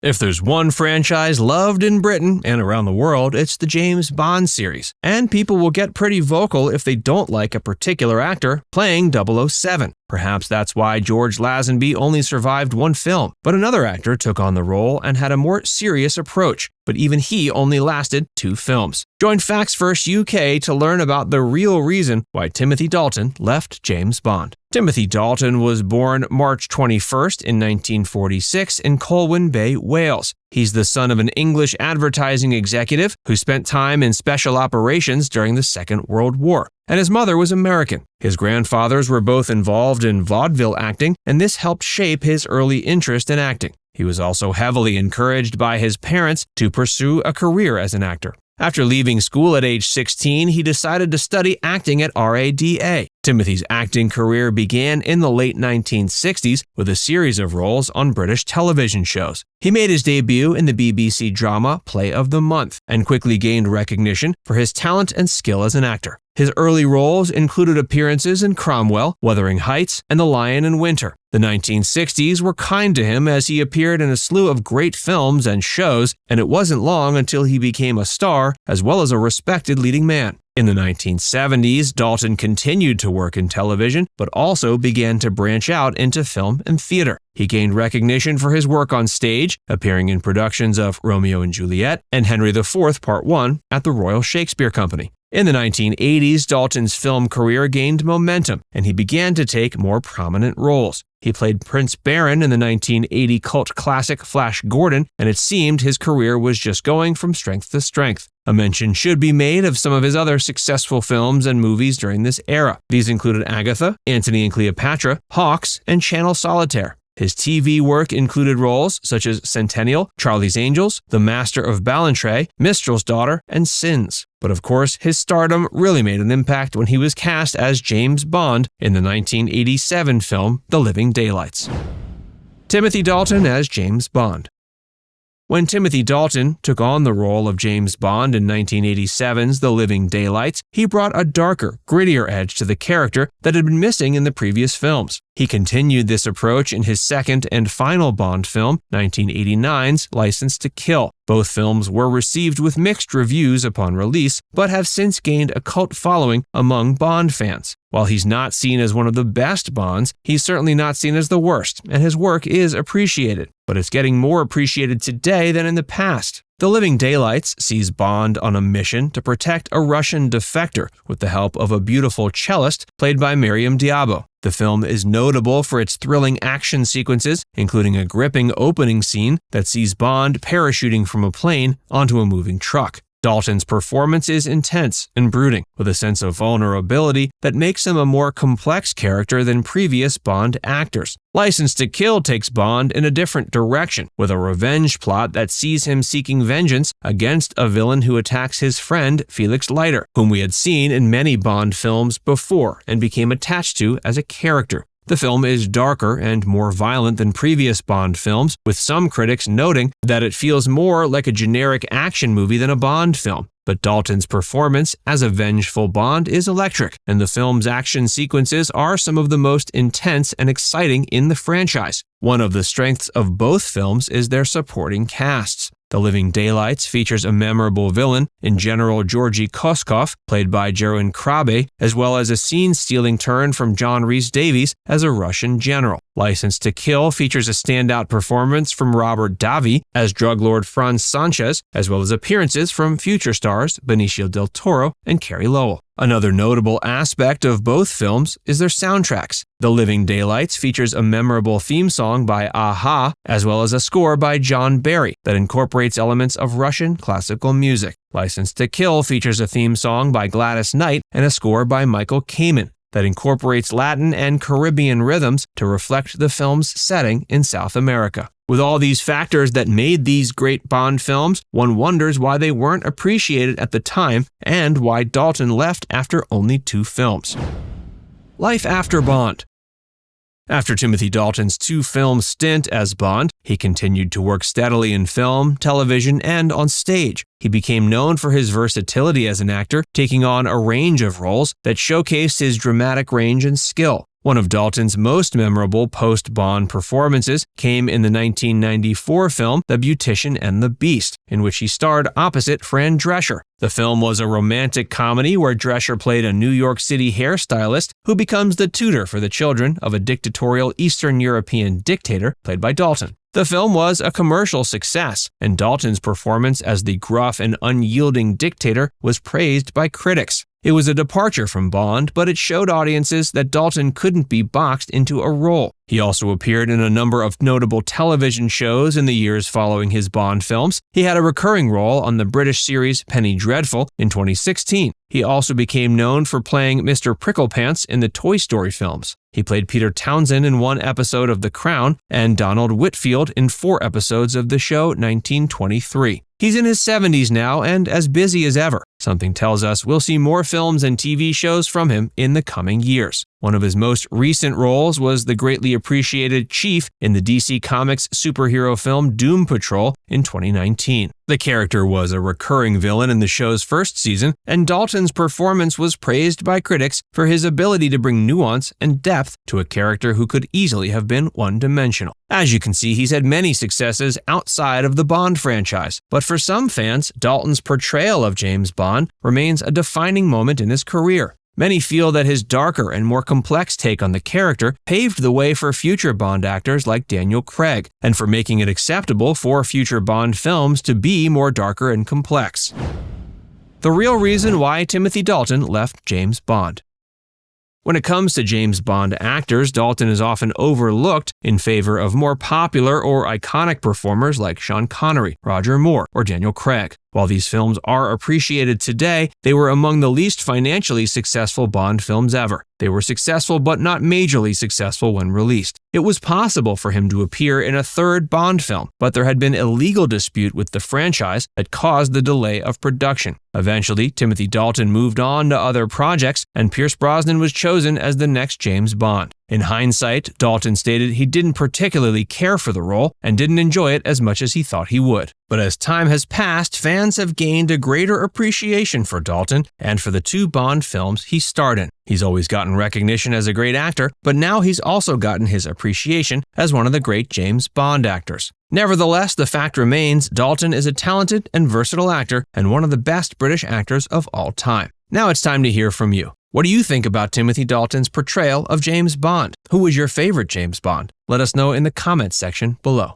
If there's one franchise loved in Britain and around the world, it's the James Bond series, and people will get pretty vocal if they don't like a particular actor playing 007. Perhaps that's why George Lazenby only survived one film, but another actor took on the role and had a more serious approach, but even he only lasted 2 films. Join Facts First UK to learn about the real reason why Timothy Dalton left James Bond. Timothy Dalton was born March 21st in 1946 in Colwyn Bay, Wales. He's the son of an English advertising executive who spent time in special operations during the Second World War, and his mother was American. His grandfathers were both involved in vaudeville acting, and this helped shape his early interest in acting. He was also heavily encouraged by his parents to pursue a career as an actor. After leaving school at age 16, he decided to study acting at RADA. Timothy's acting career began in the late 1960s with a series of roles on British television shows. He made his debut in the BBC drama Play of the Month and quickly gained recognition for his talent and skill as an actor. His early roles included appearances in Cromwell, Wuthering Heights, and The Lion in Winter. The 1960s were kind to him as he appeared in a slew of great films and shows, and it wasn't long until he became a star as well as a respected leading man. In the 1970s, Dalton continued to work in television, but also began to branch out into film and theater. He gained recognition for his work on stage, appearing in productions of Romeo and Juliet and Henry IV Part I at the Royal Shakespeare Company. In the 1980s, Dalton's film career gained momentum, and he began to take more prominent roles. He played Prince Baron in the 1980 cult classic Flash Gordon, and it seemed his career was just going from strength to strength. A mention should be made of some of his other successful films and movies during this era. These included Agatha, Antony and Cleopatra, Hawks, and Channel Solitaire. His TV work included roles such as Centennial, Charlie's Angels, The Master of Ballantrae, Minstrel's Daughter, and Sins. But of course, his stardom really made an impact when he was cast as James Bond in the 1987 film The Living Daylights. Timothy Dalton as James Bond. When Timothy Dalton took on the role of James Bond in 1987's The Living Daylights, he brought a darker, grittier edge to the character that had been missing in the previous films. He continued this approach in his second and final Bond film, 1989's License to Kill. Both films were received with mixed reviews upon release, but have since gained a cult following among Bond fans. While he's not seen as one of the best Bonds, he's certainly not seen as the worst, and his work is appreciated. But it's getting more appreciated today than in the past. The Living Daylights sees Bond on a mission to protect a Russian defector with the help of a beautiful cellist played by Miriam Diabo. The film is notable for its thrilling action sequences, including a gripping opening scene that sees Bond parachuting from a plane onto a moving truck. Dalton's performance is intense and brooding, with a sense of vulnerability that makes him a more complex character than previous Bond actors. License to Kill takes Bond in a different direction, with a revenge plot that sees him seeking vengeance against a villain who attacks his friend Felix Leiter, whom we had seen in many Bond films before and became attached to as a character. The film is darker and more violent than previous Bond films, with some critics noting that it feels more like a generic action movie than a Bond film. But Dalton's performance as a vengeful Bond is electric, and the film's action sequences are some of the most intense and exciting in the franchise. One of the strengths of both films is their supporting casts. The Living Daylights features a memorable villain in General Georgy Koskov, played by Jeroen Krabbe, as well as a scene-stealing turn from John Rhys-Davies as a Russian general. License to Kill features a standout performance from Robert Davi as drug lord Franz Sanchez, as well as appearances from future stars Benicio del Toro and Carey Lowell. Another notable aspect of both films is their soundtracks. The Living Daylights features a memorable theme song by a-ha, as well as a score by John Barry that incorporates elements of Russian classical music. License to Kill features a theme song by Gladys Knight and a score by Michael Kamen that incorporates Latin and Caribbean rhythms to reflect the film's setting in South America. With all these factors that made these great Bond films, one wonders why they weren't appreciated at the time and why Dalton left after only 2 films. Life after Bond. After Timothy Dalton's 2-film stint as Bond, he continued to work steadily in film, television, and on stage. He became known for his versatility as an actor, taking on a range of roles that showcased his dramatic range and skill. One of Dalton's most memorable post-Bond performances came in the 1994 film The Beautician and the Beast, in which he starred opposite Fran Drescher. The film was a romantic comedy where Drescher played a New York City hairstylist who becomes the tutor for the children of a dictatorial Eastern European dictator played by Dalton. The film was a commercial success, and Dalton's performance as the gruff and unyielding dictator was praised by critics. It was a departure from Bond, but it showed audiences that Dalton couldn't be boxed into a role. He also appeared in a number of notable television shows in the years following his Bond films. He had a recurring role on the British series Penny Dreadful in 2016. He also became known for playing Mr. Pricklepants in the Toy Story films. He played Peter Townsend in one episode of The Crown and Donald Whitfield in 4 episodes of the show 1923. He's in his 70s now and as busy as ever. Something tells us we'll see more films and TV shows from him in the coming years. One of his most recent roles was the greatly appreciated Chief in the DC Comics superhero film Doom Patrol in 2019. The character was a recurring villain in the show's first season, and Dalton's performance was praised by critics for his ability to bring nuance and depth to a character who could easily have been one-dimensional. As you can see, he's had many successes outside of the Bond franchise, but for some fans, Dalton's portrayal of James Bond remains a defining moment in his career. Many feel that his darker and more complex take on the character paved the way for future Bond actors like Daniel Craig, and for making it acceptable for future Bond films to be more darker and complex. The real reason why Timothy Dalton left James Bond. When it comes to James Bond actors, Dalton is often overlooked in favor of more popular or iconic performers like Sean Connery, Roger Moore, or Daniel Craig. While these films are appreciated today, they were among the least financially successful Bond films ever. They were successful but not majorly successful when released. It was possible for him to appear in a third Bond film, but there had been a legal dispute with the franchise that caused the delay of production. Eventually, Timothy Dalton moved on to other projects, and Pierce Brosnan was chosen as the next James Bond. In hindsight, Dalton stated he didn't particularly care for the role and didn't enjoy it as much as he thought he would. But as time has passed, fans have gained a greater appreciation for Dalton and for the 2 Bond films he starred in. He's always gotten recognition as a great actor, but now he's also gotten his appreciation as one of the great James Bond actors. Nevertheless, the fact remains Dalton is a talented and versatile actor and one of the best British actors of all time. Now it's time to hear from you. What do you think about Timothy Dalton's portrayal of James Bond? Who was your favorite James Bond? Let us know in the comments section below.